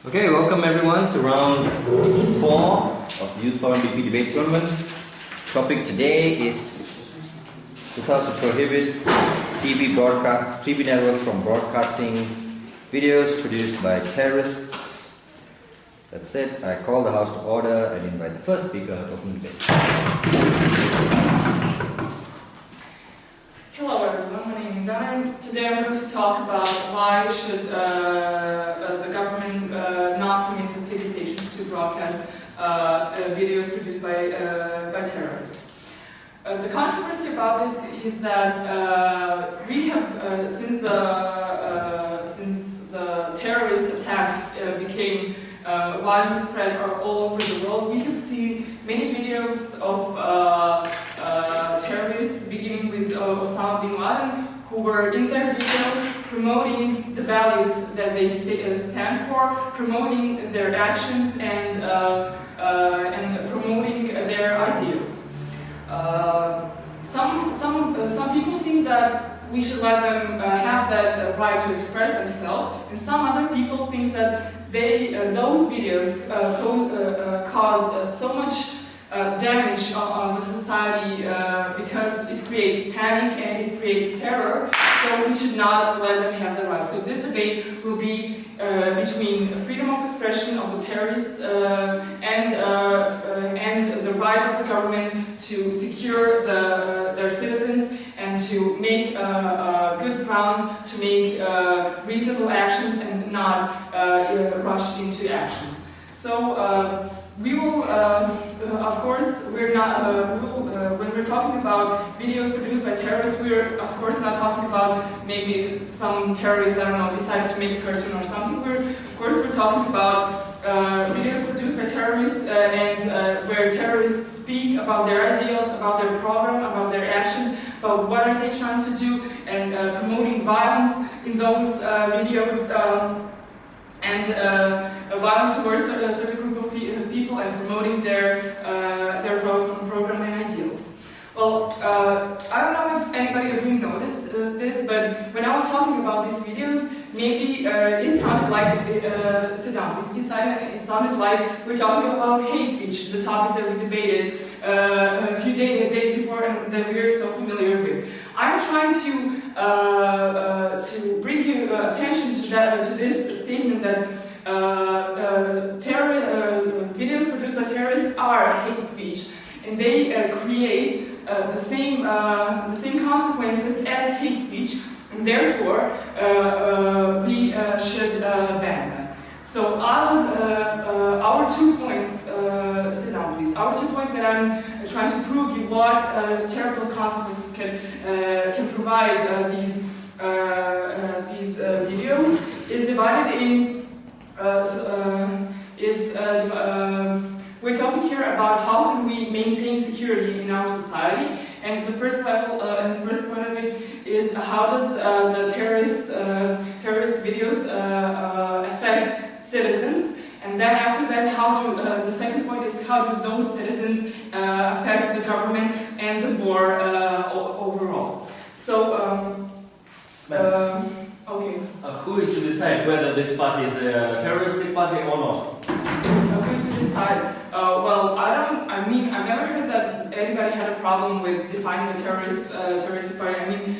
Okay, welcome everyone to round 4 of the Youth Forum BP Debate Tournament. Topic today is this how to prohibit TV network from broadcasting videos produced by terrorists. That's it. I call the House to order and invite the first speaker to open the debate. Hello everyone, my name is Anna. Today I'm going to talk about why should the government not permit the TV stations to broadcast videos produced by terrorists. The controversy about this is that we have, since the terrorist attacks became widely spread all over the world, we have seen many videos of terrorists, beginning with Osama bin Laden, who were in their videos promoting the values that they stand for, promoting their actions, and promoting their ideals. Some people think that we should let them have that right to express themselves, and some other people think that those videos cause so much damage on the society because it creates panic and it creates terror, so we should not let them have the right. So this debate will be between freedom of expression of the terrorists and the right of the government to secure their citizens and to make good ground to make reasonable actions and not rush into actions. So we will, of course, we're not, when we're talking about videos produced by terrorists, we're, of course, not talking about maybe some terrorists, I don't know, decided to make a cartoon or something. Of course, we're talking about videos produced by terrorists and where terrorists speak about their ideals, about their program, about their actions, about what are they trying to do, and promoting violence in those videos, and violence towards a certain group of people, and promoting their program and ideals. Well, I don't know if anybody of you noticed this, but when I was talking about these videos, maybe it sounded like, sit down, it sounded like we're talking about hate speech, the topic that we debated a few days before and that we're so familiar with. I'm trying to bring you attention to this statement that videos produced by terrorists are hate speech, and they create the same consequences as hate speech, and therefore we should ban them. So our 2 points, sit down please, our 2 points that I'm trying to prove you what terrible consequences can provide these videos is divided in, we're talking here about how can we maintain security in our society, and the first level and the first point of it is how does the terrorist videos affect citizens, and then after that the second point is how do those citizens affect the government and the war overall. So okay. Who is to decide whether this party is a terroristic party or not? Who is to decide? Well, I've never heard that anybody had a problem with defining a terroristic party. I mean,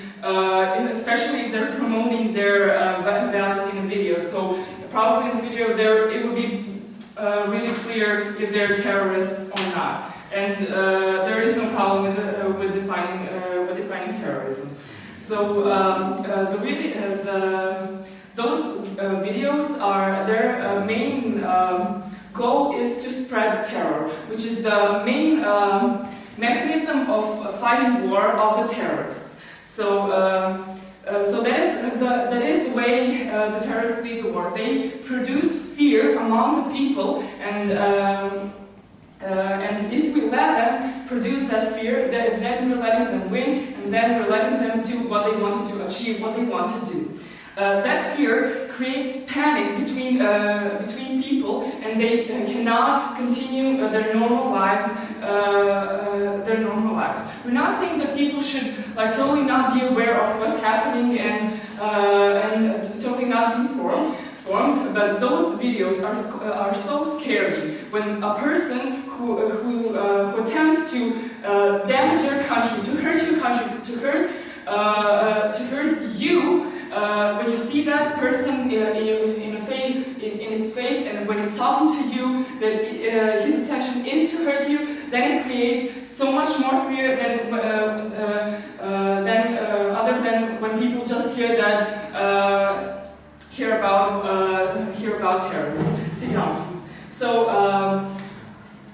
especially if they're promoting their values in a video. So probably in the video it would be really clear if they're terrorists or not. And there is no problem with defining terrorism. So those videos are their main goal is to spread terror, which is the main mechanism of fighting war of the terrorists. So that is the way the terrorists lead the war. They produce fear among the people, and if we let them produce that fear, then we're letting them win, and then we're letting them do what they want to do, achieve what they want to do. That fear creates panic between people, and they cannot continue their normal lives. We're not saying that people should totally not be aware of what's happening and totally not be informed. formed, but those videos are so scary. When a person who attempts to damage your country, to hurt your country, to hurt you, when you see that person in its face, and when he's talking to you, that his intention is to hurt you, then it creates so much more fear than other than when people just hear about terrorists. Sit down, please. So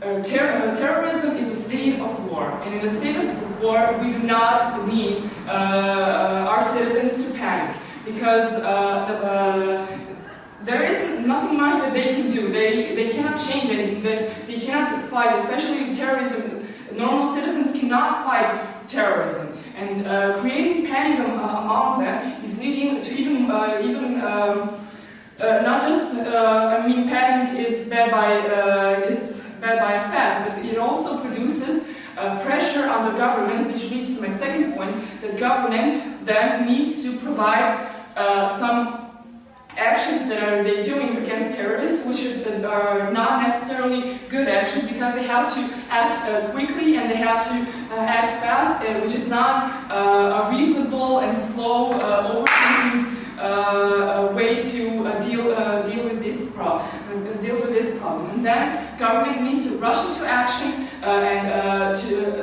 terrorism is a state of war, and in a state of war, we do not need our citizens to panic, because there is nothing much that they can do. They cannot change anything. They cannot fight, especially terrorism. Normal citizens cannot fight terrorism, and creating panic among them is leading to even not just. Panic is bad by a fact, but it also produces pressure on the government, which leads to my second point: that government then needs to provide some actions that they're doing against terrorists, which are not necessarily good actions, because they have to act quickly and they have to act fast, which is not a reasonable and slow, overthinking way to deal with this problem. And then government needs to rush into action,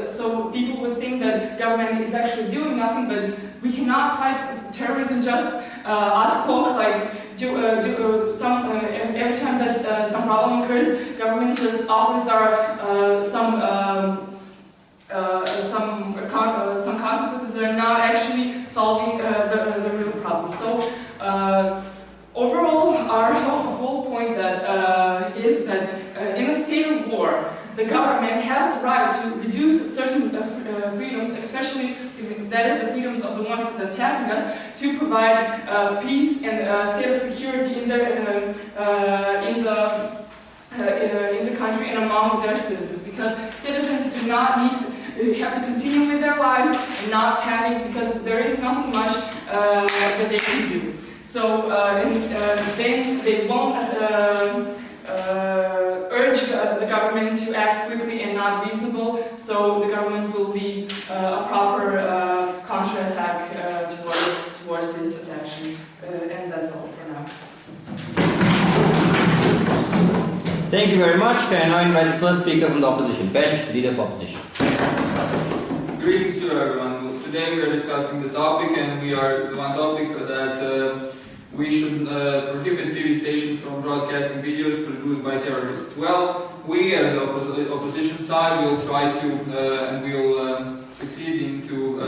so people will think that government is actually doing nothing. But we cannot fight terrorism just ad hoc, like every time that some problem occurs, government just offers some consequences that are not actually solving the real problem. So overall, our whole point is that in a state of war, the government has the right to reduce certain freedoms, especially that is the freedoms of the one who's attacking us, to provide peace and state of security in the country and among their citizens, because citizens do not need to have to continue with their lives and not panic, because there is nothing much that they can do. So then they won't urge the government to act quickly and not reasonable, so the government will be a proper counterattack towards this attack. And that's all for now. Thank you very much. Can I now invite the first speaker from the opposition bench, leader of opposition. Greetings to everyone. Today we are discussing the topic, and we are one topic that we should prohibit TV stations from broadcasting videos produced by terrorists. Well, we as the opposition side will try to and we will succeed into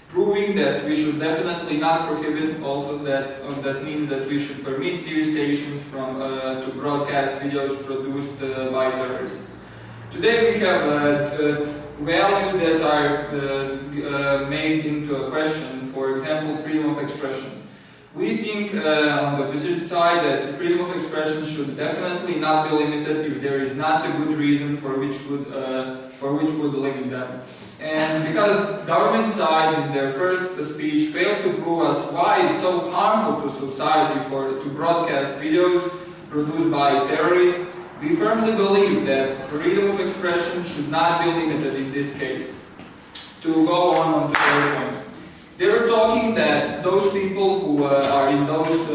proving that we should definitely not prohibit. Also, that means that we should permit TV stations from to broadcast videos produced by terrorists. Today we have values that are made into a question. For example, freedom of expression. We think on the opposite side that freedom of expression should definitely not be limited if there is not a good reason for which would limit them. And because government side in their first speech failed to prove us why it's so harmful to society to broadcast videos produced by terrorists, we firmly believe that freedom of expression should not be limited in this case. To go on to their points. They were talking that those people who are in those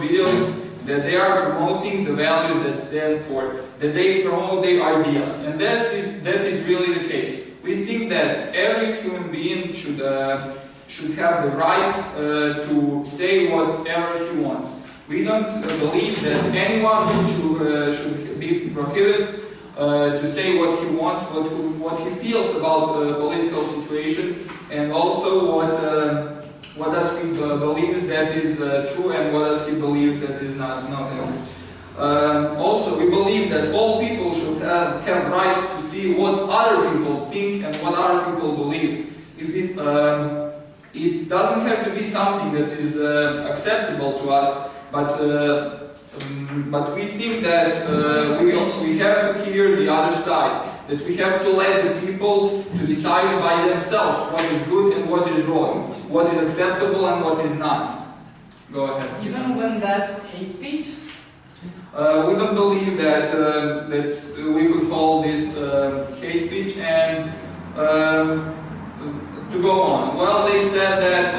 videos, that they are promoting the values that stand for, that they promote their ideas, and that is really the case. We think that every human being should have the right to say whatever he wants. We don't believe that anyone should be prohibited to say what he wants, what he feels about the political situation, and also what does he believes that is true and what does he believes that is not. Also, we believe that all people should have right to see what other people think and what other people believe. If it doesn't have to be something that is acceptable to us, but we think that we have to hear the other side, that we have to let the people to decide by themselves what is good and what is wrong, what is acceptable and what is not. Go ahead. Even when that's hate speech? We don't believe that that we could call this hate speech and to go on. Well, they said that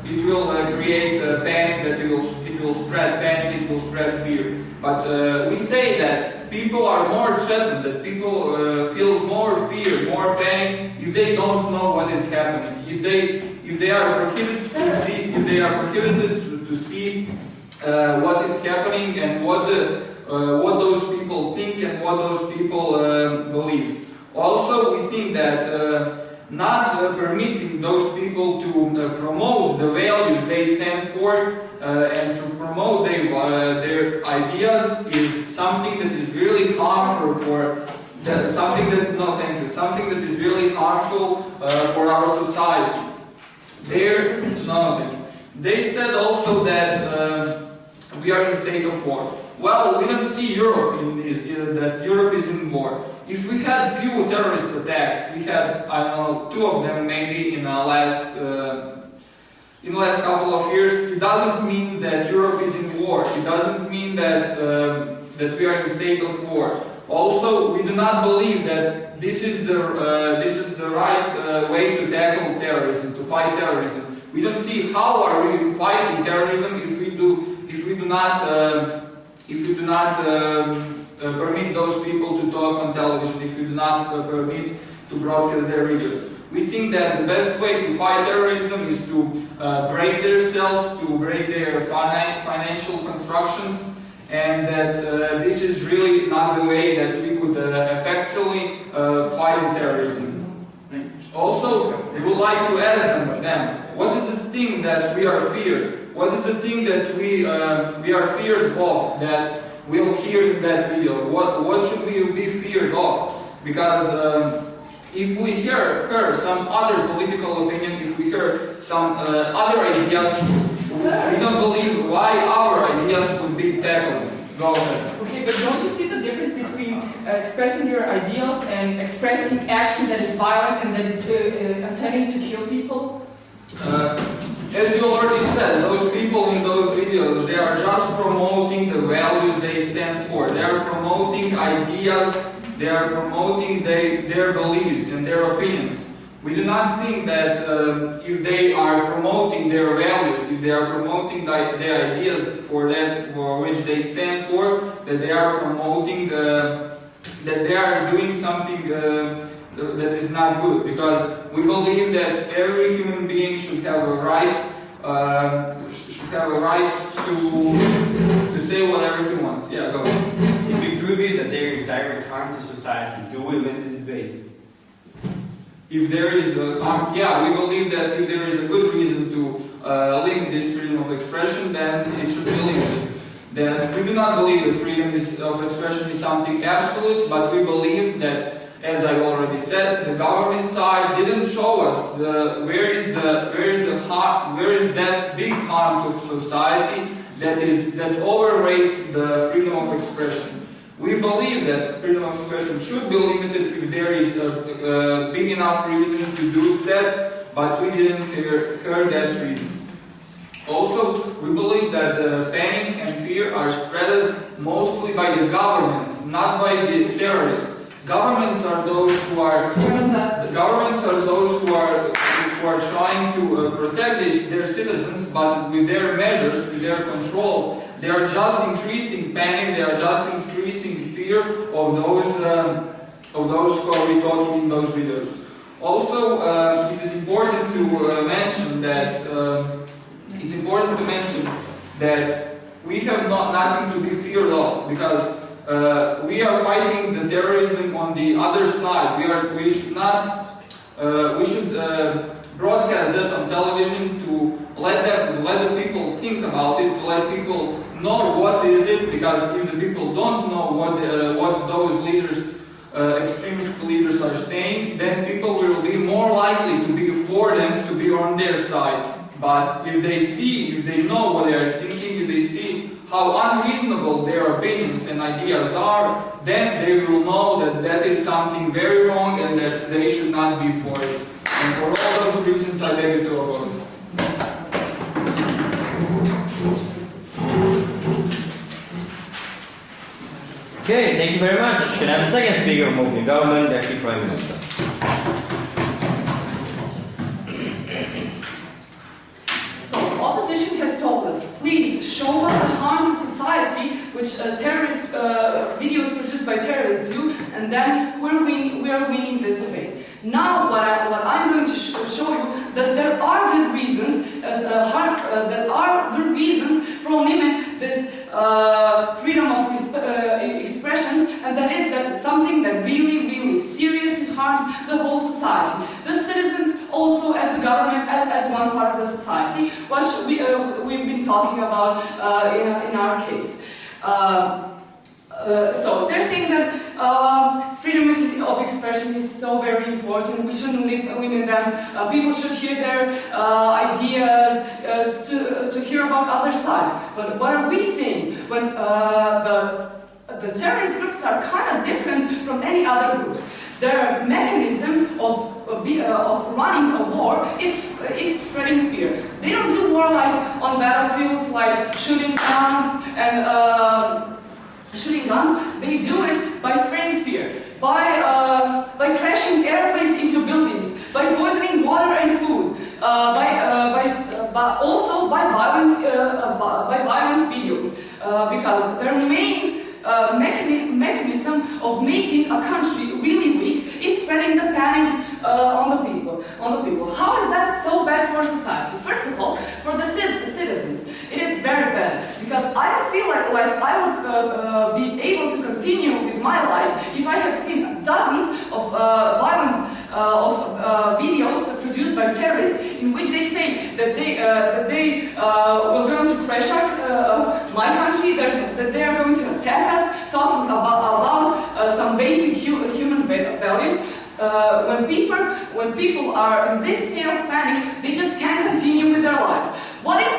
it will create panic, that it will spread panic, it will spread fear. But we say that people are more threatened, that people feel more fear, more panic if they don't know what is happening. If they are prohibited to see what is happening and what those people think and what those people believe. Also, we think that not permitting those people to promote the values they stand for and to promote their ideas is something that is really harmful something that is really harmful for our society. They said also that we are in a state of war. Well, we don't see Europe that Europe is in war. If we had few terrorist attacks, we had, I don't know, 2 of them maybe in the last couple of years, it doesn't mean that Europe is in war. It doesn't mean that we are in a state of war. Also, we do not believe that this is the right way to tackle terrorism, to fight terrorism. We don't see how are we fighting terrorism if we do not permit those people to talk on television, if we do not permit to broadcast their videos. We think that the best way to fight terrorism is to break their cells, to break their financial constructions, and that this is really not the way that we could effectively fight terrorism. Also, we would like to ask them, what is the thing that we are feared? What is the thing that we are feared of that we'll hear in that video? What should we be feared of? Because if we hear some other political opinion, if we hear some other ideas, we don't believe why our ideas would be tackled. Go ahead. Okay, but don't you see the difference between expressing your ideals and expressing action that is violent and that is intending to kill people? As you already said, those people in those videos, they are just promoting the values they stand for. They are promoting ideas, they are promoting their beliefs and their opinions. We do not think that if they are promoting their values, if they are promoting their ideas for which they stand for, that they are promoting that they are doing something that is not good. Because we believe that every human being should have a right to say whatever he wants. Yeah, go ahead. If we prove it that there is direct harm to society, do we win this debate? If there is harm, yeah, we believe that if there is a good reason to limit this freedom of expression, then it should be limited. That we do not believe that freedom of expression is something absolute, but we believe that, as I already said, the government side didn't show us where is that big harm to society that overrates the freedom of expression. We believe that freedom of expression should be limited if there is a big enough reason to do that, but we didn't hear that reason. Also, we believe that the panic and fear are spread mostly by the governments, not by the terrorists. Governments are those who are trying to protect their citizens, but with their measures, with their controls, they are just increasing panic. They are just increasing fear of those who are we talking in those videos. Also, it is important to mention that we have nothing to be feared of, because we are fighting the terrorism on the other side. We should broadcast that on television to let the people think about it, to let people know what is it, because if the people don't know what those leaders, extremist leaders are saying, then people will be more likely to be for them, to be on their side. But if they know what they are thinking, if they see how unreasonable their opinions and ideas are, then they will know that is something very wrong and that they should not be for it. And for all those reasons, I beg you to oppose. Okay, thank you very much. Can I have the second speaker from the government, Deputy Prime Minister? So, opposition has told us, please show us the harm to society which terrorist videos produced by terrorists do, and then we are winning this debate. Now, what I'm going to show you that there are good reasons for limit this freedom of expressions, and that is that something that really seriously harms the whole society, the citizens, also as the government, as one part of the society, what we've been talking about in our case. So they're saying that freedom of expression is so very important. We shouldn't limit them. People should hear their ideas, to hear about other side. But what are we saying? When the terrorist groups are kind of different from any other groups. Their mechanism of running a war is spreading fear. They don't do war like on battlefields, like shooting guns and they do it by spreading fear, by crashing airplanes into buildings, by poisoning water and food, also by violent videos, because their main mechanism of making a country really weak is spreading the panic on the people. How is that so bad for society? First of all, for the citizens, it is very bad, because I don't feel like I would be able to continue with my life if I have seen dozens of violent videos produced by terrorists in which they say that they will going to crash my country, that they are going to attack us, talking about some basic human values. When people are in this state of panic, they just can't continue with their lives. What is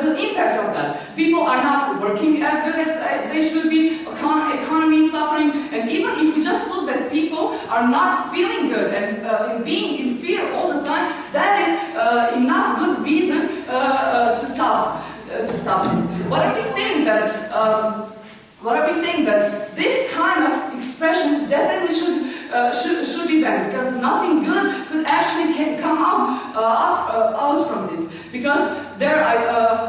the impact of that? People are not working as good as they should be, economy suffering, and even if you just look that people are not feeling good and being in fear all the time, that is enough good reason to stop this. What are we saying that this kind of expression definitely should be banned, because nothing good could actually come out from this, because their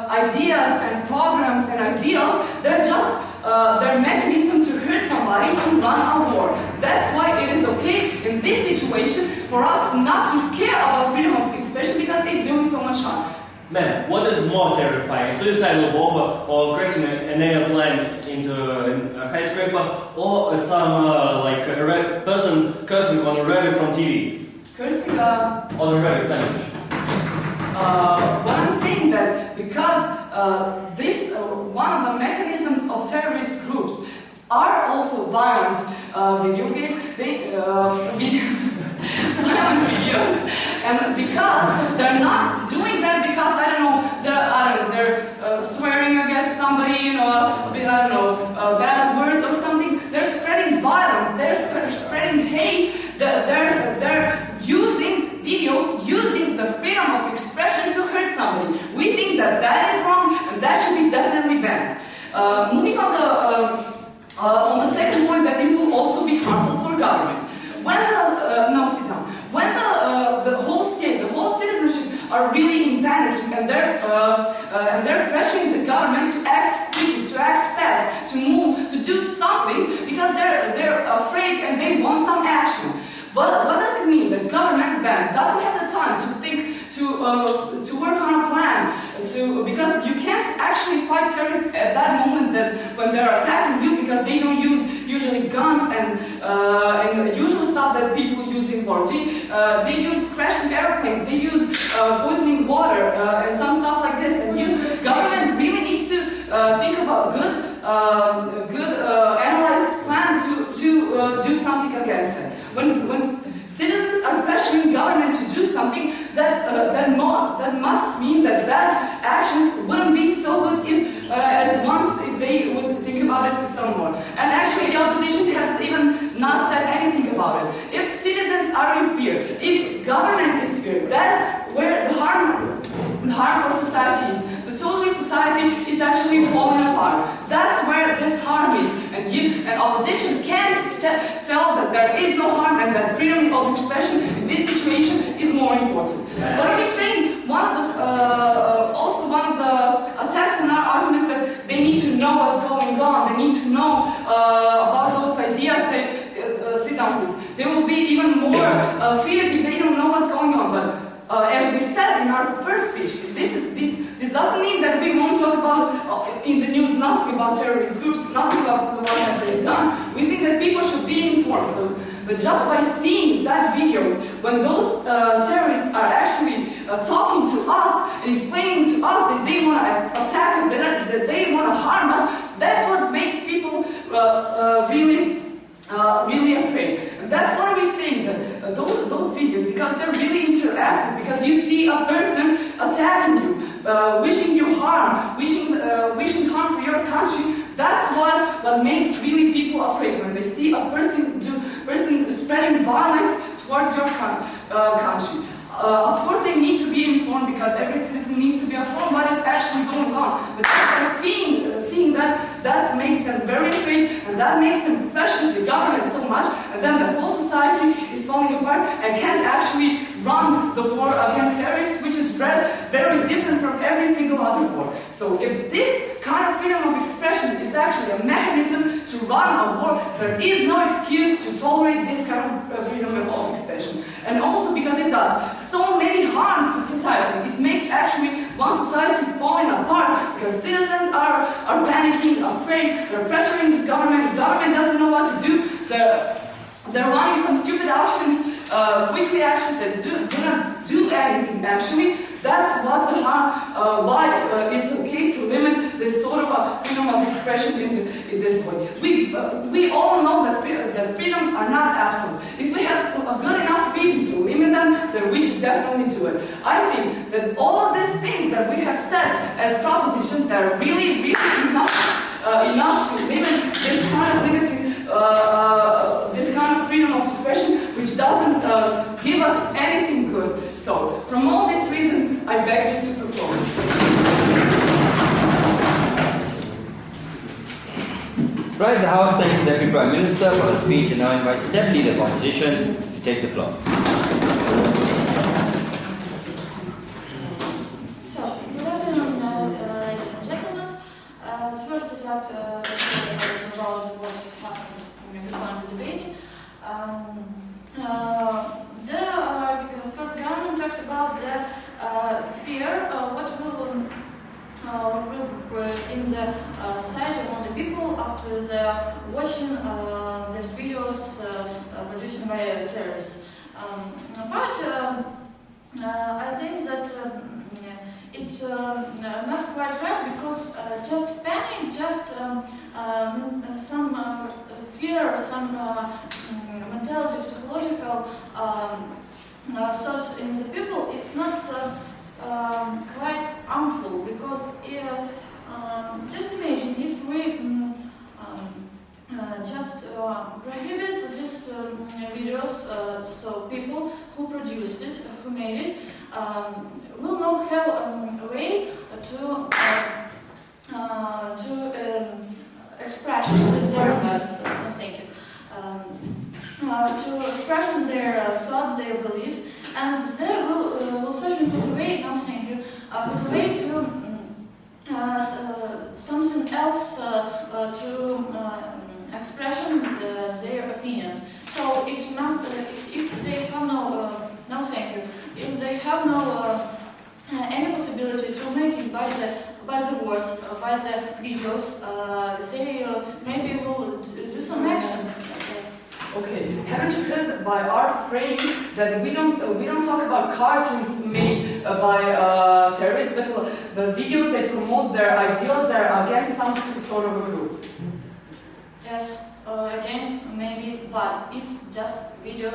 ideas and programs and ideals, they're just their mechanism to hurt somebody, to run a war. That's why it is okay in this situation for us not to care about freedom of expression, because it's doing so much harm. Man, what is more terrifying? Suicidal bomber, or crashing an airplane into a skyscraper, or some person cursing on a radio from TV? Cursing on a radio language. What I'm saying that because this one of the mechanisms of terrorist groups are also violent violent videos, and because they're not doing that because they're swearing against somebody, bad words or something. They're spreading violence. They're spreading hate. They're using videos, using the freedom of expression to hurt somebody. We think that is wrong, and that should be definitely banned. Moving on the second point, that it will also be harmful for government. When the whole state, the whole citizenship are really in panic, and they're pressuring the government to act quickly, to act fast, to move, to do something, because they're afraid and they want some action. But what does it mean? The government then doesn't have the time to think, to work on a plan, because you can't actually fight terrorists at that moment when they're attacking you, because they don't use usually guns and the usual stuff that people use in war. They use crashing airplanes, they use poisoning water and some stuff like this. And government really needs to think about a good analyzed plan to do something against it. When citizens are pressuring government to do something, that must mean that actions wouldn't be so good if they would think about it some more. And actually, the opposition has even not said anything about it. If citizens are in fear, if government is fear, then where the harm for society is. The society is actually falling apart. That's where this harm is. And opposition opposition can't tell that there is no harm and that freedom of expression in this situation is more important. But I'm saying one of the attacks on our arguments that they need to know what's going on, they need to know about those ideas. Sit down, please. They will be even more feared if they don't know what's going on. But as we said in our first speech, this doesn't mean that we won't talk about in the news nothing about terrorist groups, nothing about what have they done. We think that people should be informed. But just by seeing that videos, when those terrorists are actually talking to us and explaining to us that they want to attack us, that they want to harm us, that's what makes people really afraid. And that's why we're saying that those videos, because they're really interactive, because you see a person attacking you, wishing you harm, wishing harm for your country. That's what makes really people afraid, when they see a person spreading violence towards your country. Of course, they need to be informed, because every citizen needs to be informed what is actually going on. But just by seeing that makes them very afraid, and that makes them question the government so much, and then the whole society is falling apart and can't actually run the war against terrorists, which is very different from every single other war. So if this kind of freedom of expression is actually a mechanism to run a war, there is no excuse to tolerate this kind of freedom of expression. And also because it does so many harms to society. It makes actually one society falling apart, because citizens are panicking, afraid, they're pressuring the government doesn't know what to do, they're running some stupid actions, quickly actions that do not do anything actually. That's what's the harm, why it's okay to limit this sort of a freedom of expression in this way. We all know that freedoms are not absolute. If we have a good enough reason to limit them, then we should definitely do it. I think that all of these things that we have said as propositions, they're really enough to limit this kind of limiting, this kind of freedom of expression, which doesn't give us anything good. So, from all these reasons, I beg you to propose. Right, the House thanks the Deputy Prime Minister for the speech and now invites the Deputy Leader of Opposition to take the floor. So, good afternoon, ladies and gentlemen. First, I'd like to say about what happened when we found the debating. The first government talked about the fear what will in the society among the people after the watching these videos produced by terrorists. But I think that it's not quite right, because just panic, just some fear, some mentality, psychological thoughts in the people, it's not quite harmful, because just imagine if we just prohibit these videos, so people who produced it, who made it, will not have a way to expression their to expression their thoughts, their beliefs, and they will certainly find a way. No, thank you. Find a way to something else to expression their opinions. So it must if they have no thank you. If they have no any possibility to make it by the words, by the videos, they maybe will do some actions. Yes. Okay, haven't you heard by our frame that we don't talk about cartoons made by terrorists, but the videos that promote their ideals that are against some sort of a group? Yes, against maybe, but it's just video,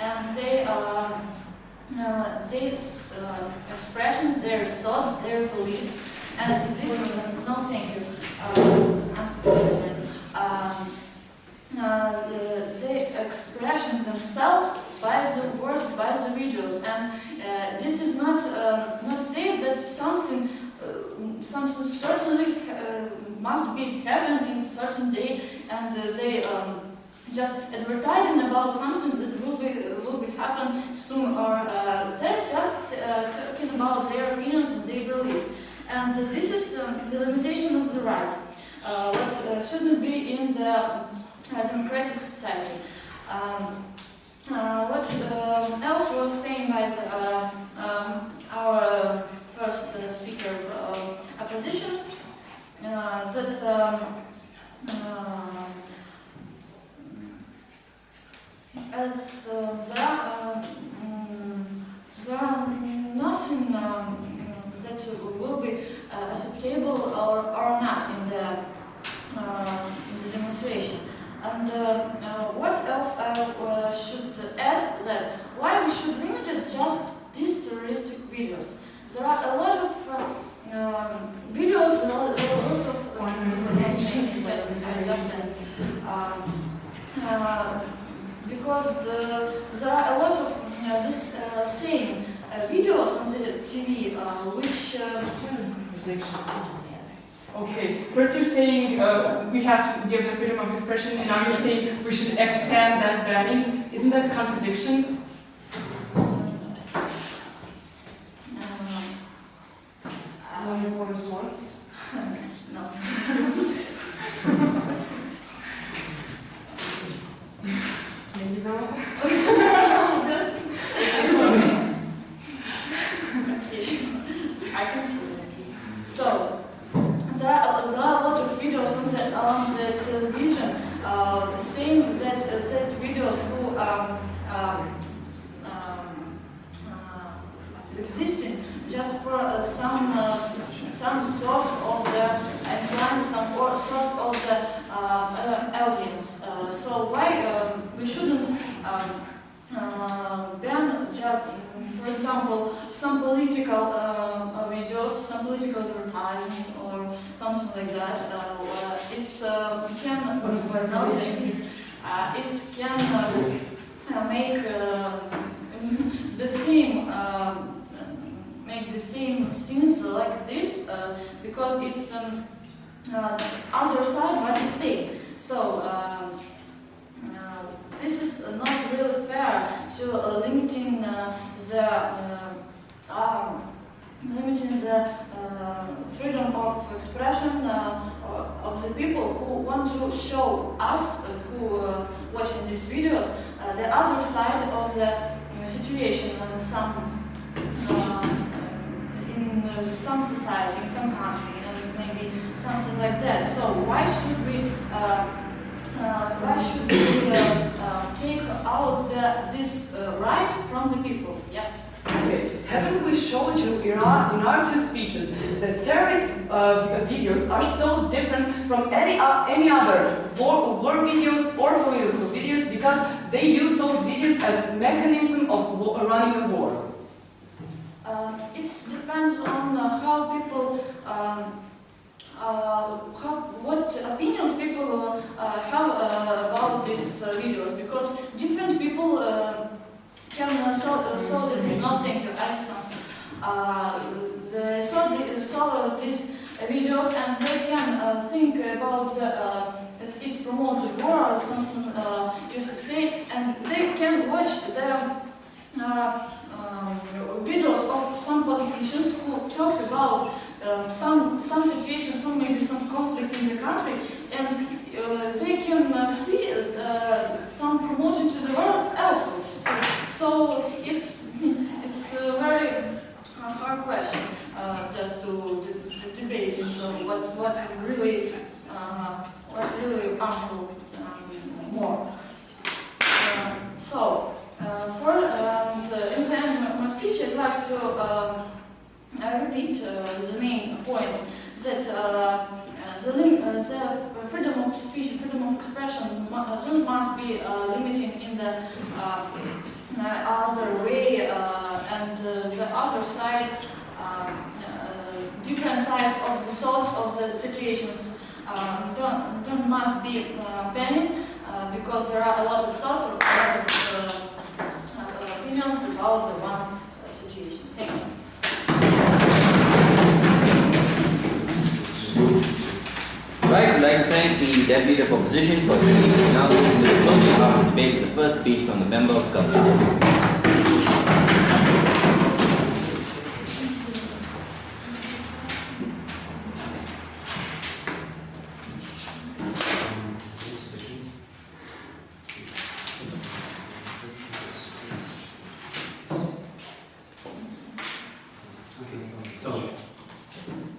and they expressions, their thoughts, their beliefs, and this. No, thank you. The expressions themselves by the words, by the videos, and this is not say that something certainly must be happened in certain day and they just advertising about something that will be happen soon, or they're just talking about their opinions and their beliefs. And this is the limitation of the right, what shouldn't be in the democratic society. What else was saying by our first speaker opposition, that there are nothing that will be acceptable or not in the demonstration. And what else I should add, that why we should limit it just these terroristic videos. There are a lot of videos, a lot of information because there are a lot of this same videos on the TV which Okay, first you're saying we have to give the freedom of expression, and now you're saying we should extend that banning. Isn't that a contradiction? No. Maybe no. I continue. So there are a lot of videos on the television. The same that videos who existing just for some sort of the influence, some sort of the audience. So why we shouldn't ban just, for example, some political videos, some political advertising or something like that. It can make the same. Make the same things like this because it's other side what is said. So this is not really fair to limiting the freedom of expression of the people who want to show us who watching these videos the other side of the situation and in some society, in some country, and maybe something like that. So why should we take out this right from the people? Yes. Okay. Haven't we showed you in our two speeches that terrorist videos are so different from any other war videos or political videos because they use those videos as mechanism of running a war? It depends on how people, what opinions people have about these videos, because different people can saw this. No, thank you. I have something. They saw these videos and they can think about it promotes the war or something you should say, and they can watch the videos of some politicians who talks about some situations, maybe some conflict in the country, and they can see some promotion to the world also. So it's a very hard question just to debate. So what really harmful more. So. In the end of my speech, I'd like to repeat the main points that the freedom of speech, freedom of expression must be limited in the other way, and the other side, different sides of the thoughts of the situations don't must be banned because there are a lot of thoughts, a lot of opinions about the one situation. Thank you. Right, we'd like to thank the Deputy of Opposition for speaking. Now moving to the closing part of the debate, the first speech from the Member of Government.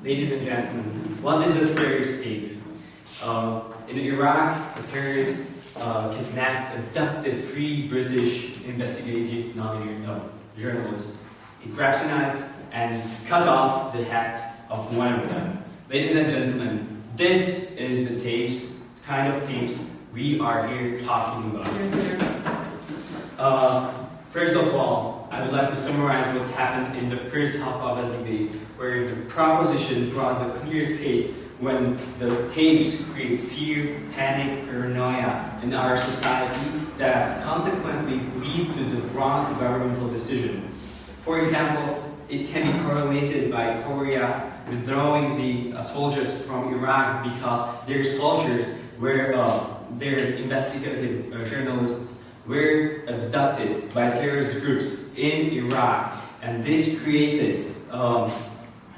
Ladies and gentlemen, what is a terrorist state? In Iraq, the terrorists kidnapped, abducted 3 British investigative journalists. It grabs a knife and cut off the head of one of them. Ladies and gentlemen, this is the kind of tapes we are here talking about. First of all, I would like to summarize what happened in the first half of the debate, where the proposition brought the clear case when the tapes creates fear, panic, paranoia in our society that consequently lead to the wrong governmental decision. For example, it can be correlated by Korea withdrawing the soldiers from Iraq because their soldiers were, their investigative journalists were abducted by terrorist groups in Iraq, and this created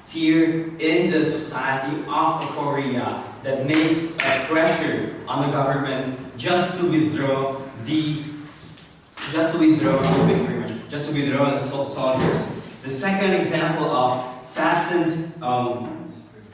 fear in the society of Korea that makes pressure on the government just to withdraw the soldiers. The second example of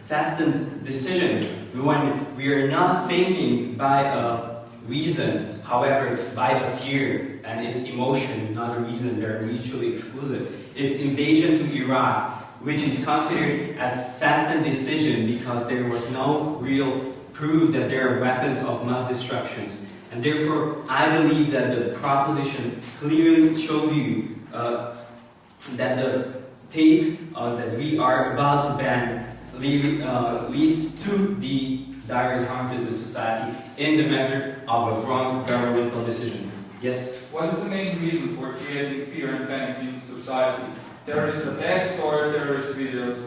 fastened decision, when we are not thinking by a reason, however, by the fear and its emotion, not a reason, they're mutually exclusive, is invasion to Iraq, which is considered as fastened decision because there was no real proof that there are weapons of mass destructions. And therefore, I believe that the proposition clearly showed you that the tape that we are about to ban leads to the direct harm to the society in the measure of a wrong governmental decision. Yes? What is the main reason for creating fear and panic in society? Terrorist attacks or terrorist videos?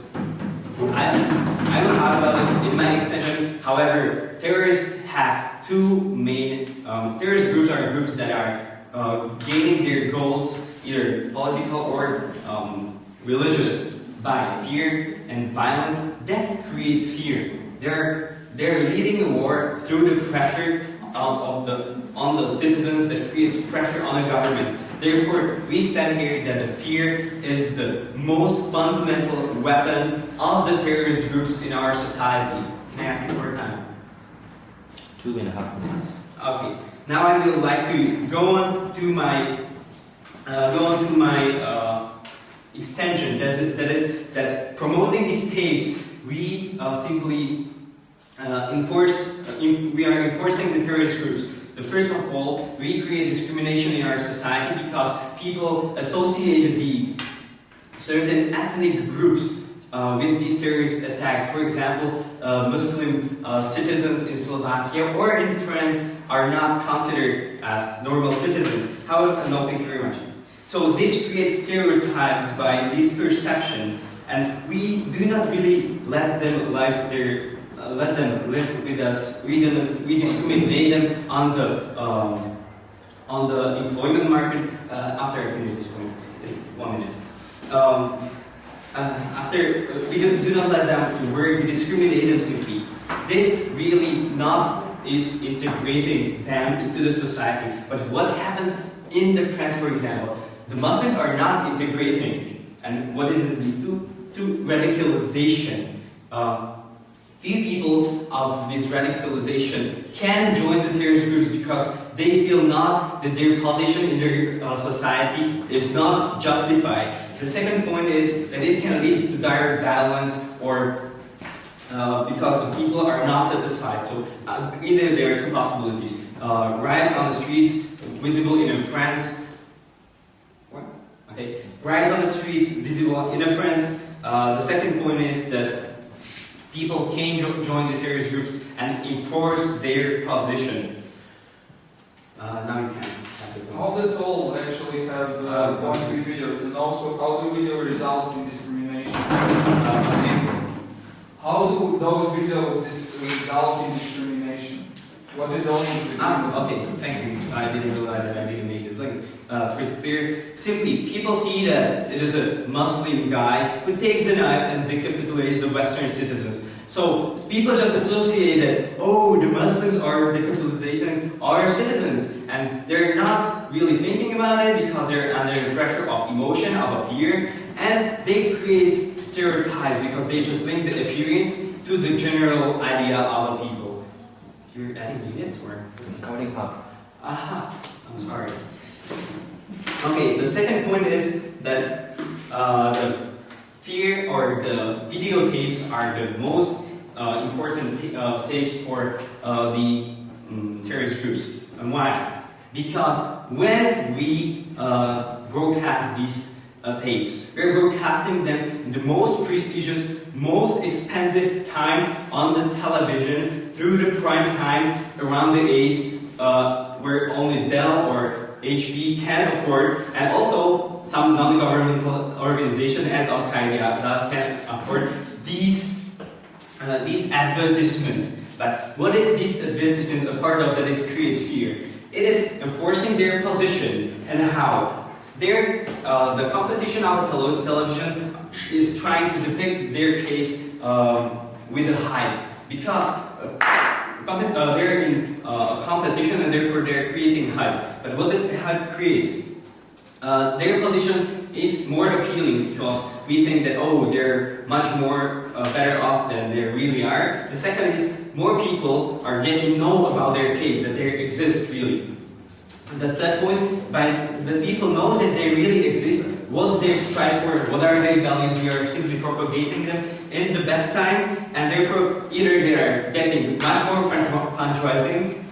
I will talk about this in my extension. However, terrorists have 2 main terrorist groups are groups that are gaining their goals, either political or religious, by fear and violence. That creates fear. They're leading a war through the pressure on the citizens that creates pressure on the government. Therefore, we stand here that the fear is the most fundamental weapon of the terrorist groups in our society. Can I ask you for a time? 2.5 minutes. Okay. Now I would like to go on to my extension. That promoting these tapes, we simply we are enforcing the terrorist groups. The first of all, we create discrimination in our society because people associate the certain ethnic groups with these terrorist attacks. For example, Muslim citizens in Slovakia or in France are not considered as normal citizens. However, no, thank you very much. So this creates stereotypes by this perception, and we do not really let them live with us. We discriminate them on the employment market. After I finish this point, it's 1 minute. After we do not let them to work, we discriminate them simply. This really not is integrating them into the society. But what happens in the France, for example, the Muslims are not integrating, and what it is to radicalization. Few people of this radicalization can join the terrorist groups because they feel not that their position in their society is not justified. The second point is that it can lead to direct violence or because the people are not satisfied. So either there are 2 possibilities. Riots on the street, visible in France. What? Okay. Riots on the street, visible in France. The second point is that people can join the terrorist groups and enforce their position. Now you can. How the tolls actually have gone through videos, and also how do video results in discrimination? how do those videos result in discrimination? What is the link? Okay, thank you. I didn't realize that I didn't make this link pretty clear. Simply, people see that it is a Muslim guy who takes a knife and decapitates the Western citizens. So people just associate that, oh, the Muslims are decapitating our citizens, and they're not really thinking about it because they're under the pressure of emotion, of a fear, and they create stereotypes because they just link the appearance to the general idea of a people. You're adding units or? Counting up. Aha, I'm sorry. Okay, the second point is that the fear or the videotapes are the most important tapes for the terrorist groups. And why? Because when we broadcast these tapes, we're broadcasting them in the most prestigious, most expensive time on the television through the prime time around the 8 where only Dell or HP can afford, and also some non-governmental organization as Al-Qaeda that can afford these advertisement. But what is this advertisement a part of that it creates fear? It is enforcing their position, and how? The competition of television is trying to depict their case with a hype, because they're in a competition and therefore they're creating hype. But what the hype creates? Their position is more appealing because we think that, oh, they're much more better off than they really are. The second is more people are getting to know about their case, that they exist really. And at that point, by the people know that they really exist, what they strive for, what are their values, we are simply propagating them in the best time, and therefore either they are getting much more fundraising.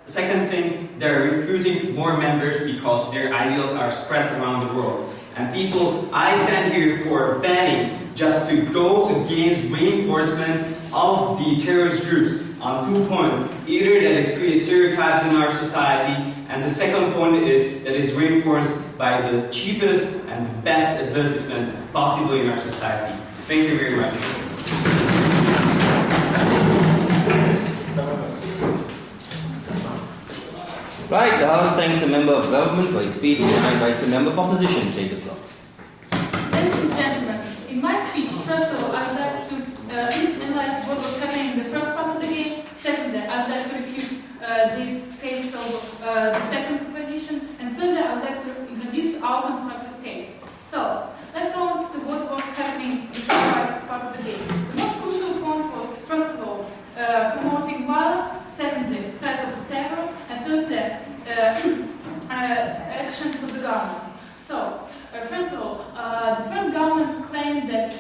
Second thing, they're recruiting more members because their ideals are spread around the world. And people, I stand here for banning, just to go against reinforcement of the terrorist groups on 2 points. Either that it creates stereotypes in our society, and the second point is that it's reinforced by the cheapest and the best advertisements possible in our society. Thank you very much. Right, the House thanks the Member of Government for his speech, and I invite the Member of Opposition to take the floor. Ladies and gentlemen, in my speech, first of all, I would like to analyze what was happening in the first part of the game. Secondly, I would like to refute the case of the second proposition. And thirdly, I would like to introduce our constructive case. So, let's go to what was happening in the first part of the game. The most crucial point was, first of all, promoting violence, secondly, spread of terror, and thirdly, actions of the government. So, first of all, the first government claimed that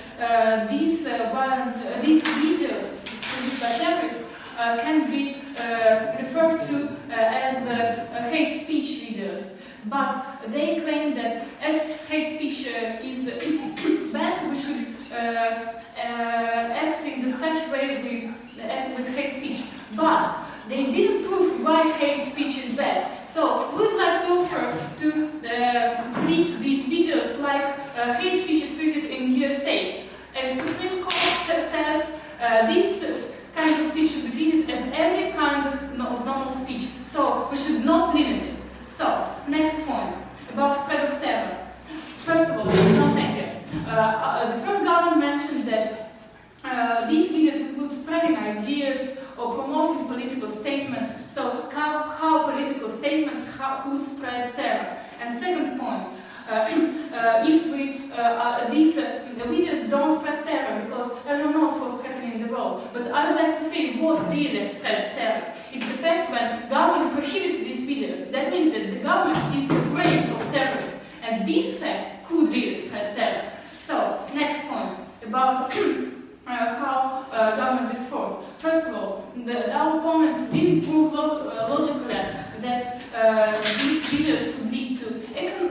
these videos produced by terrorists can be referred to as hate speech videos. But they claim that as hate speech is bad, we should act in such way as we act with hate speech. But they didn't prove why hate speech is bad. So we would like to offer to treat these videos like hate speech is treated in USA. As the Supreme Court says, this kind of speech should be treated as every kind of normal speech. So we should not limit it. So, next point, about spread of terror. First of all, no thank you. The first government mentioned that these videos include spreading ideas or promoting political statements. So, how political statements could spread terror. And second point, if these videos don't spread terror because everyone knows what's happening in the world. But I'd like to say what really spreads terror. It's the fact when government prohibits these videos. That means that the government is afraid of terrorists. And this fact could really spread terror. So, next point about how government is forced. First of all, our opponents didn't prove logically that these videos could lead to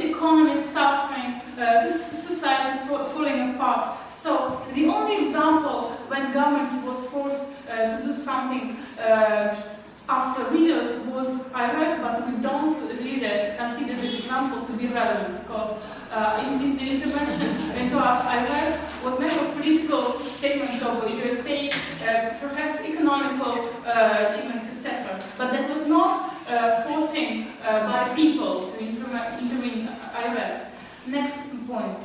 economy suffering, to society falling apart. So the only example when government was forced to do something after videos was Iraq, but we don't really consider this example to be relevant because in the intervention into Iraq, was matter of political statement also, you say perhaps economical achievements, etc. But that was not forcing by people to intervene either. Next point.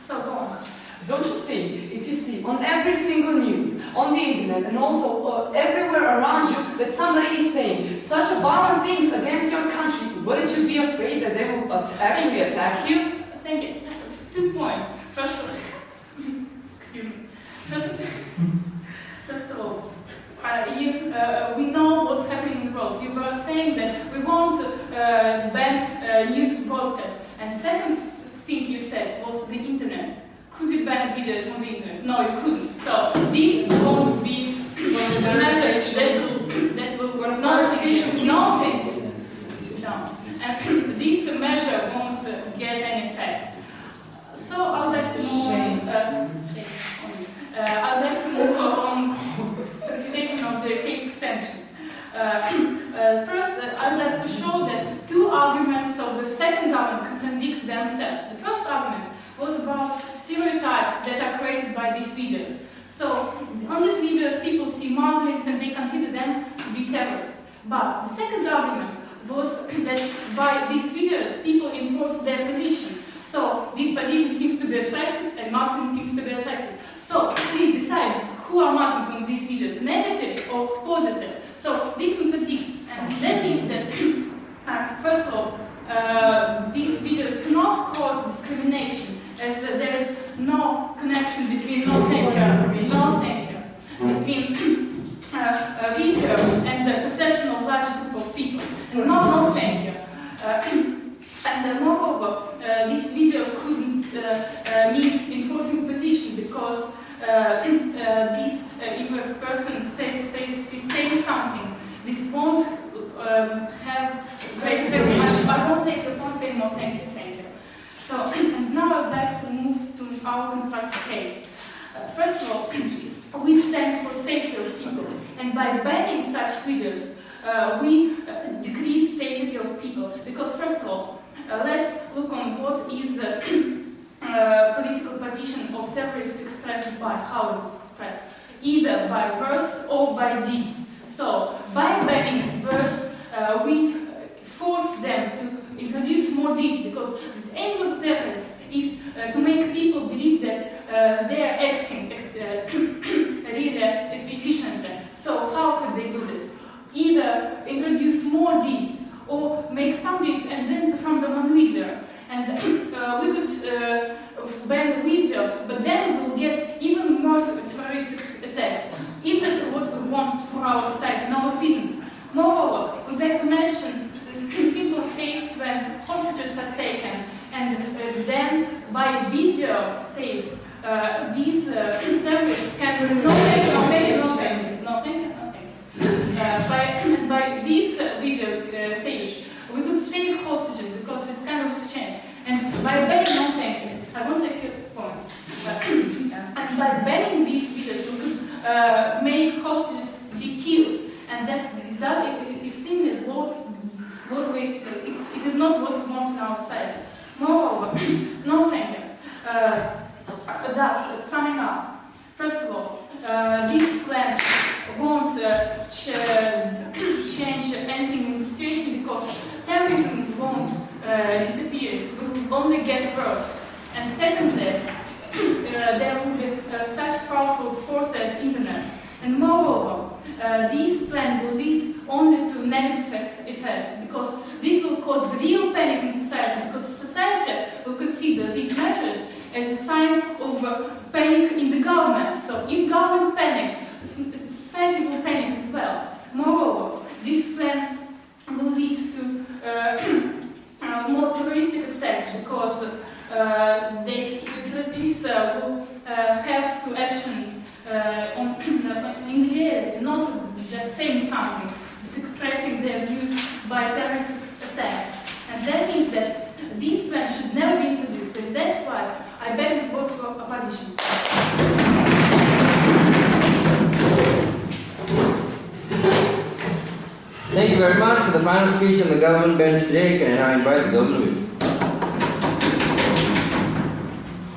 So go on. Don't you think, if you see on every single news, on the internet, and also everywhere around you, that somebody is saying such violent things against your country, wouldn't you be afraid that they will actually attack you? Thank you. 2 points. First of all, we know what's happening in the world. You were saying that we won't ban news broadcast. And second thing you said was the internet. Could you ban videos on the internet? No, you couldn't. So this won't be the measure that will notification, nothing. No. And this measure won't get any effect. So I would like to move I'd like to move on clarification of the case extension. First, I'd like to show that 2 arguments of the second government contradict themselves. The first argument was about stereotypes that are created by these videos. So, on these videos, people see Muslims and they consider them to be terrorists. But the second argument was that by these videos, people enforce their position. So, this position seems to be attractive and Muslims seems to be attractive. So, please decide who are Muslims on these videos, negative or positive. So, this contradicts, and that means that, first of all, these videos cannot cause discrimination, as there is no connection between no thank you, between video and the perception of large group of people, and no thank you. And moreover, this video couldn't mean enforcing position because if a person is saying something, this won't have great effect. I won't take your point saying no, thank you. So, and now I'd like to move to our constructed case. First of all, we stand for safety of people, and by banning such videos, we decrease safety of people. Because first of all, let's look on what is political position of terrorists expressed by, how is it expressed? Either by words or by deeds. So, by banning words, we force them to introduce more deeds, because the aim of terrorists is to make people believe that they are acting really efficiently. So, how could they do this? Either introduce more deeds or make some deeds and then perform them on video. And we could ban video, but then we will get even more terrorist attacks. Is that what we want for our society? No, it isn't. Moreover, we'd like to mention this simple case when hostages are taken, and then by video tapes, these terrorists can by these video tapes, we could save hostages because it's kind of exchange. And by banning, no thank you. I won't take your points. And by banning these videos, we could make hostages be killed. And that's extremely it is not what we want in our society. Moreover, no thank you. Thus, summing up, first of all, this plan won't change anything in the situation because terrorism won't disappear, it will only get worse. And secondly, there will be such powerful force as internet. And moreover, this plan will lead only to negative effects, because this will cause real panic in society, because society will consider these measures as a sign of panic in the government. So if government panics, society will panic as well. Moreover, this plan will lead to more terroristic attacks, because terrorists will have to action in reality, not just saying something, but expressing their views by terrorist attacks. And that means that this plan should never be introduced, and that's why I beg to vote for opposition. Thank you very much for the final speech on the government bench today. Can I now invite the government?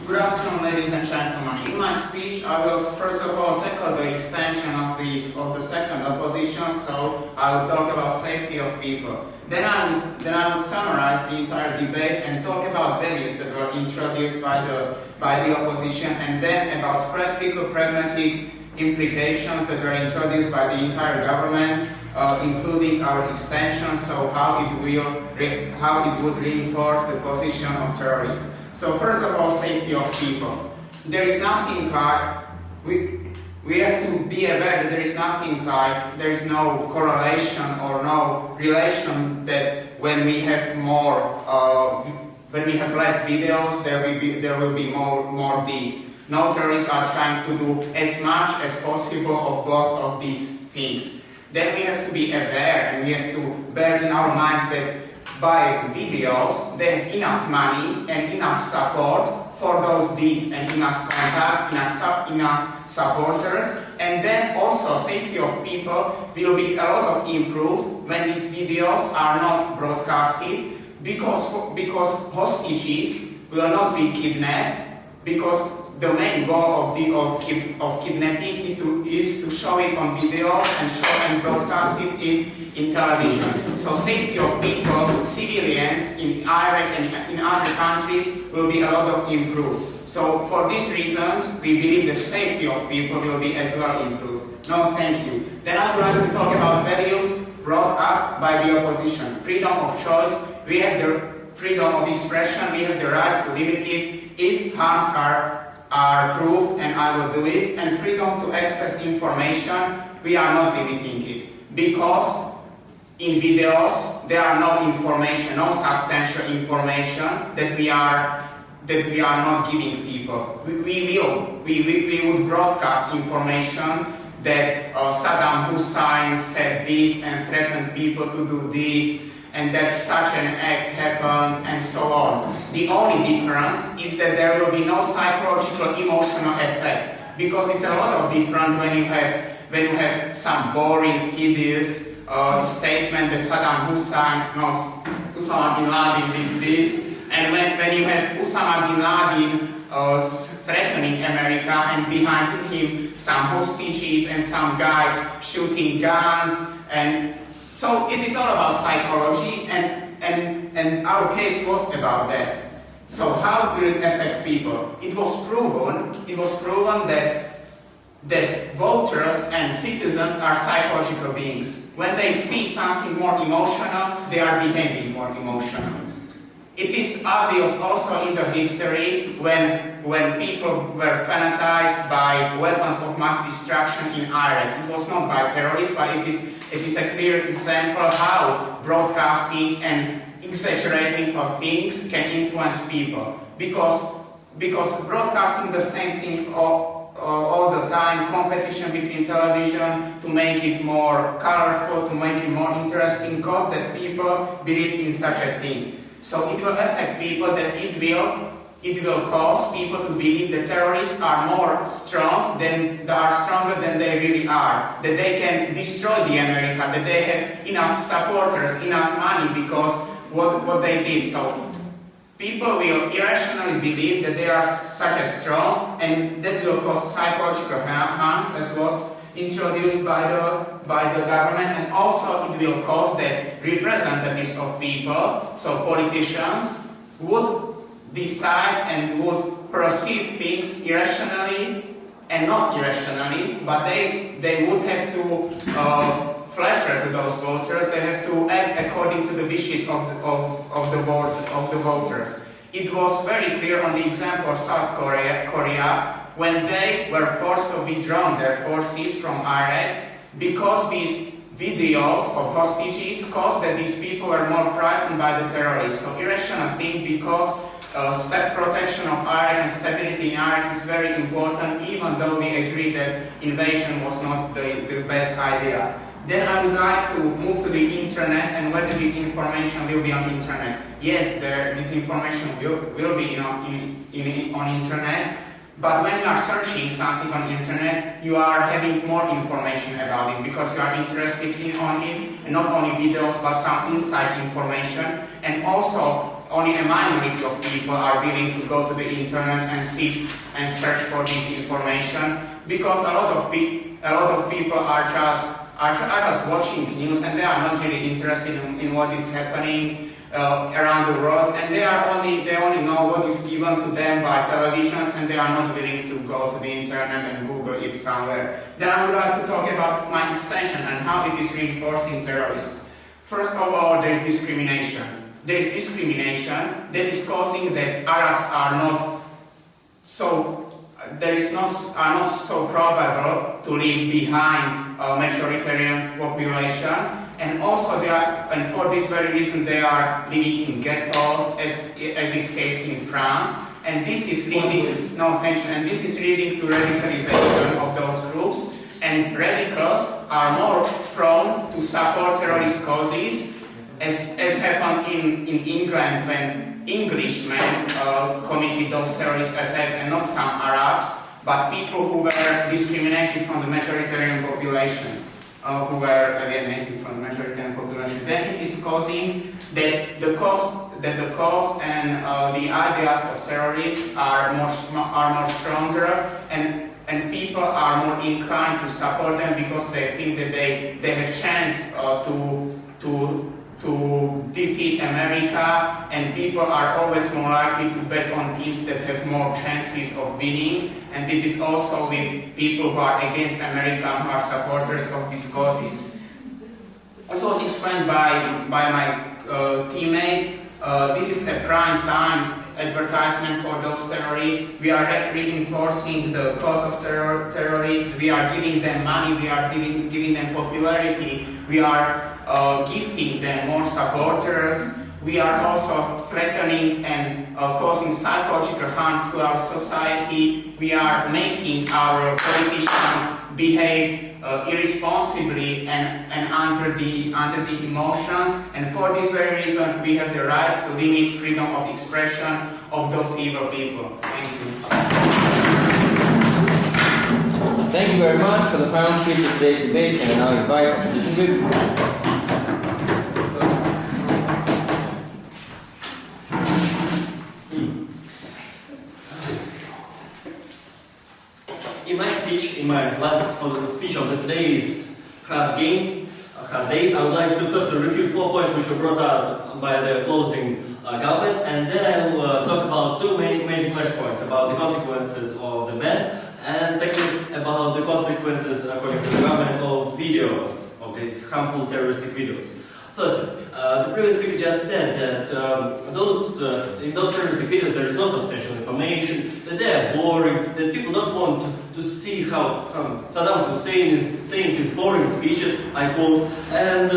Good afternoon, ladies ladies and gentlemen. In my speech, I will first of all tackle the extension of the second opposition. So I will talk about safety of people. Then I would summarize the entire debate and talk about values that were introduced by the opposition, and then about practical, pragmatic implications that were introduced by the entire government, including our extension. So how it would reinforce the position of terrorists. So first of all, safety of people. There is nothing like, we have to be aware that there is nothing like, there is no correlation or no relation that when we have less videos, there will be more deeds. No, terrorists are trying to do as much as possible of both of these things. Then we have to be aware, and we have to bear in our minds that by videos, they have enough money and enough support for those deeds, and enough contacts, enough supporters. And then also safety of people will be a lot of improved when these videos are not broadcasted, because hostages will not be kidnapped, because the main goal of kidnapping is to show it on videos and broadcast it in television. So safety of people, civilians in Iraq and in other countries will be a lot of improved. So for these reasons, we believe the safety of people will be as well improved. No, thank you. Then I would like to talk about values brought up by the opposition. Freedom of choice. We have the freedom of expression. We have the right to limit it if harms are proved, and I will do it. And freedom to access information, we are not limiting it, because in videos there are no information, no substantial information that we are not giving people. We would broadcast information that Saddam Hussein said this and threatened people to do this, and that such an act happened, and so on. The only difference is that there will be no psychological, emotional effect, because it's a lot of different when you have some boring, tedious statement that Saddam Hussein knows Osama bin Laden did this, and when you have Osama bin Laden threatening America, and behind him some hostages and some guys shooting guns, and so it is all about psychology, and our case was about that. So how will it affect people? It was proven that voters and citizens are psychological beings. When they see something more emotional, they are behaving more emotional. It is obvious also in the history when people were fanatized by weapons of mass destruction in Iraq. It was not by terrorists, but it is a clear example how broadcasting and exaggerating of things can influence people. Because broadcasting the same thing all the time, competition between television to make it more colorful, to make it more interesting, cause that people believe in such a thing. So it will affect people, that it will cause people to believe that terrorists are stronger than they really are, that they can destroy the America, that they have enough supporters, enough money because what they did. So people will irrationally believe that they are such a strong, and that will cause psychological harms, as was introduced by the government, and also it will cause that representatives of people, so politicians, would decide and would perceive things irrationally and not irrationally, but they would have to flatter to those voters. They have to act according to the wishes of the voters. It was very clear on the example of South Korea when they were forced to withdraw their forces from Iraq, because these videos of hostages caused that these people were more frightened by the terrorists. So irrational thing, because protection of Iraq and stability in Iraq is very important, even though we agree that invasion was not the best idea. Then I would like to move to the internet and whether this information will be on internet. Yes, this information will be on internet, but when you are searching something on internet, you are having more information about it because you are interested on it, and not only videos but some inside information. And also only a minority of people are willing to go to the internet and seek and search for this information, because a lot of people are just watching news and they are not really interested in what is happening around the world, and they only know what is given to them by televisions, and they are not willing to go to the internet and Google it somewhere. Then I would like to talk about my extension and how it is reinforcing terrorism. First of all, there is discrimination. There is discrimination that is causing that Arabs are not so probable to leave behind a majoritarian population, and also for this very reason they are living in ghettos, as is case in France, and this is leading to radicalization of those groups, and radicals are more prone to support terrorist causes, as happened in England when Englishmen committed those terrorist attacks, and not some Arabs, but people who were discriminated from the majoritarian population, who were alienated from the majoritarian population. Then it is causing that the cause and the ideas of terrorists are more stronger, and people are more inclined to support them because they think that they have chance to defeat America, and people are always more likely to bet on teams that have more chances of winning, and this is also with people who are against America, who are supporters of these causes. As was explained by my teammate, this is a prime time advertisement for those terrorists. We are reinforcing the cause of terrorists, we are giving them money, we are giving them popularity, we are gifting them more supporters. We are also threatening and causing psychological harms to our society. We are making our politicians behave irresponsibly and under the emotions. And for this very reason, we have the right to limit freedom of expression of those evil people. Thank you. Thank you very much for the final speech of today's debate, and I now invite opposition group. In my last speech of the day's hard day, I would like to first refute 4 points which were brought out by the closing government, and then I will talk about 2 major flashpoints about the consequences of the ban, and second about the consequences, according to the government, of videos, of these harmful terroristic videos. First, the previous speaker just said that in those terroristic videos there is no substantial information, that they are boring, that people don't want to see how Saddam Hussein is saying his boring speeches, I quote, and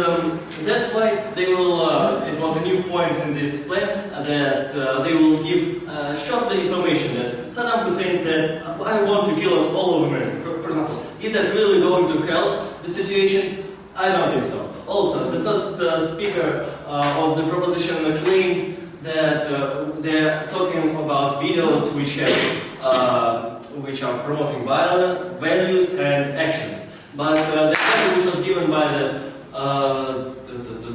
that's why they will, it was a new point in this plan, that they will give short information that Saddam Hussein said, I want to kill all of America, for example. Is that really going to help the situation? I don't think so. Also, the first speaker of the proposition claimed that they are talking about videos which are promoting violent values and actions. But the example which was given by the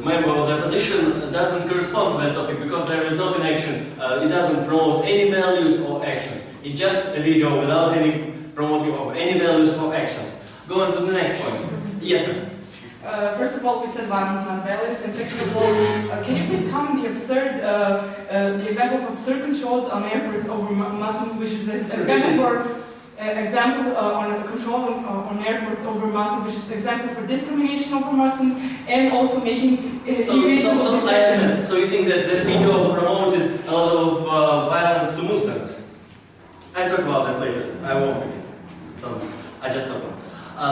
member of the opposition doesn't correspond to that topic, because there is no connection. It doesn't promote any values or actions. It's just a video without any promoting of any values or actions. Go on to the next point. Yes, ma'am. First of all, we said violence, not values, and second of all, can you please comment the example of absurd controls on airports over Muslims, which is an example on control on airports over Muslims, which is an example for discrimination over Muslims, and also making irreasonable decisions. So you think that that video promoted a lot of violence to Muslims? I'll talk about that later. I won't forget. I just talk about it.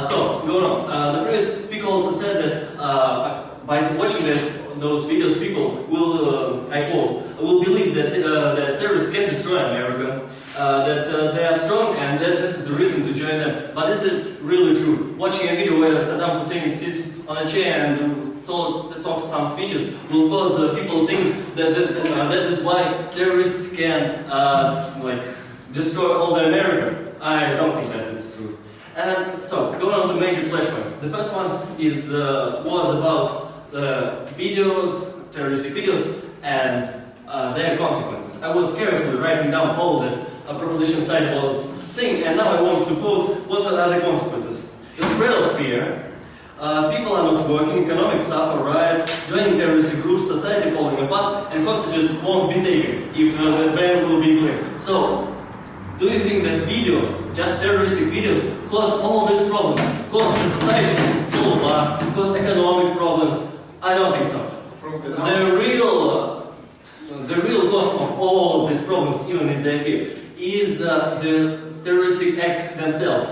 So, going on. The previous speaker also said that by watching those videos, people will, I quote, will believe that terrorists can destroy America, that they are strong, and that is the reason to join them. But is it really true? Watching a video where Saddam Hussein sits on a chair and talks some speeches will cause people to think that that is why terrorists can destroy all the America. I don't think that is true. And so, going on to major flashpoints. The first one was about videos, terroristic videos, and their consequences. I was carefully writing down all that a proposition side was saying, and now I want to quote what are the consequences. The spread of fear, people are not working, economic suffer, riots, joining terrorist groups, society falling apart, and hostages won't be taken if the ban will be clear. So, do you think that videos, just terroristic videos, cause all these problems? Cause the society to fall apart, cause economic problems? I don't think so. The real cause of all of these problems, even if they appear, is the terroristic acts themselves.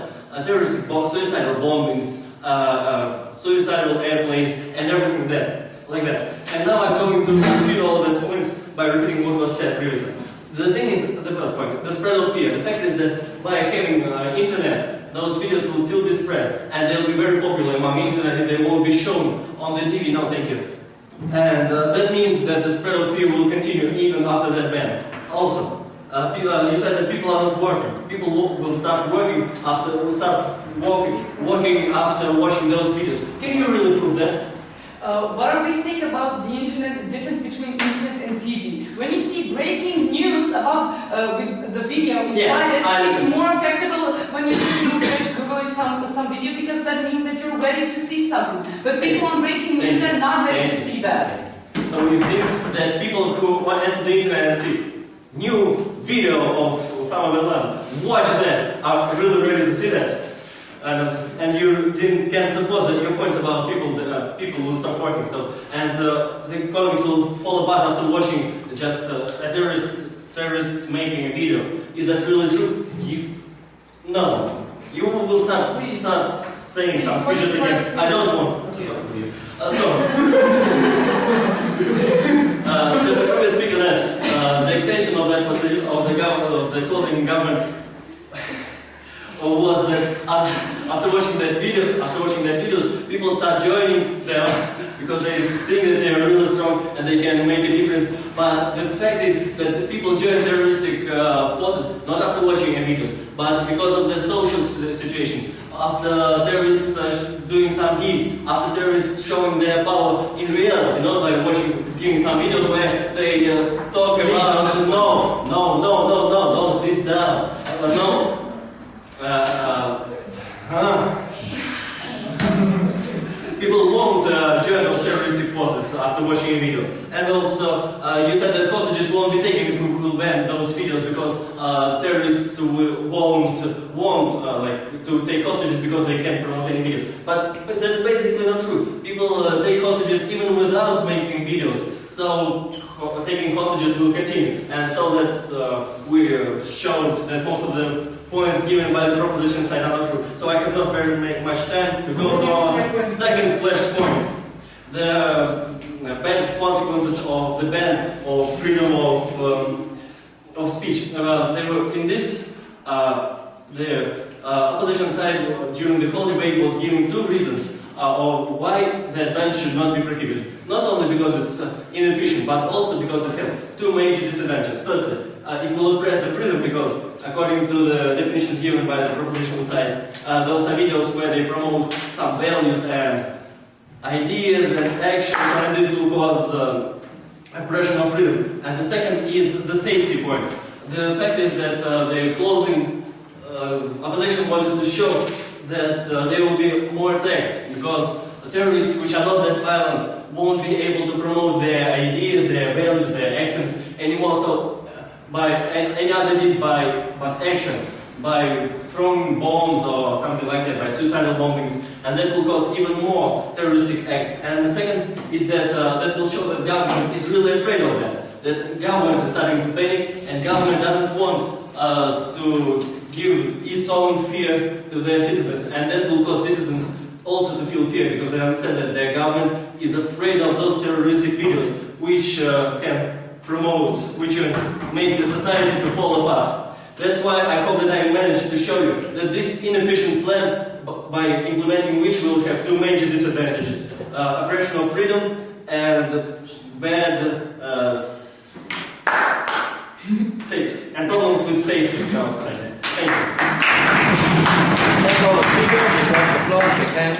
Terroristic suicidal bombings, suicidal airplanes, and everything like that. And now I'm going to repeat all of these points by repeating what was said previously. The thing is, the first point, the spread of fear. The fact is that by having internet, those videos will still be spread, and they'll be very popular among internet, and they won't be shown on the TV. No, thank you. And that means that the spread of fear will continue even after that ban. Also, you said that people are not working. People will start working after working after watching those videos. Can you really prove that? What are we saying about the internet, the difference between internet and TV? When you see breaking news about with the video inside it's more effective when you search Google some video, because that means that you're ready to see something. But people on breaking news are not ready to see that. So you think that people who enter the internet and see new video of Osama bin Laden, watch that, are really ready to see that? And you can't support your point about people will stop working. So the economics will fall apart after watching just terrorists making a video. Is that really true? No. You will start saying some speeches again. I don't want to talk with you. Just to speak on that, the extension of that of the closing government was that after watching that videos, people start joining them because they think that they are really strong and they can make a difference. But the fact is that the people join terroristic forces not after watching videos, but because of the social situation. After terrorists doing some deeds, after terrorists showing their power in reality, not by giving some videos where they talk about no, sit down, no. People won't join those terroristic forces after watching a video. And also, you said that hostages won't be taken if we will ban those videos because terrorists won't to take hostages because they can't promote any video. But that's basically not true. People take hostages even without making videos. So taking hostages will continue. And so that's we showed that most of the points given by the proposition side are not true. So I have not make much time to go to our second flash point. The bad consequences of the ban of freedom of speech. They were in this. The opposition side during the whole debate was giving two reasons of why that ban should not be prohibited. Not only because it's inefficient, but also because it has two major disadvantages. Firstly, it will oppress the freedom because, according to the definitions given by the proposition side, those are videos where they promote some values and ideas and actions, and this will cause oppression of freedom. And the second is the safety point. The fact is that the closing opposition wanted to show that there will be more attacks because terrorists which are not that violent won't be able to promote their ideas, their values, their actions anymore. So by any other deeds, but actions, by throwing bombs or something like that, by suicidal bombings, and that will cause even more terroristic acts. And the second is that that will show that government is really afraid of that. That government is starting to panic, and government doesn't want to give its own fear to their citizens, and that will cause citizens also to feel fear because they understand that their government is afraid of those terroristic videos which can promote, which can make the society to fall apart. That's why I hope that I managed to show you that this inefficient plan, by implementing which will have two major disadvantages: oppression of freedom and bad safety, and problems with safety in our society. Thank you. Thank all the speakers. Across the floor, shake hands.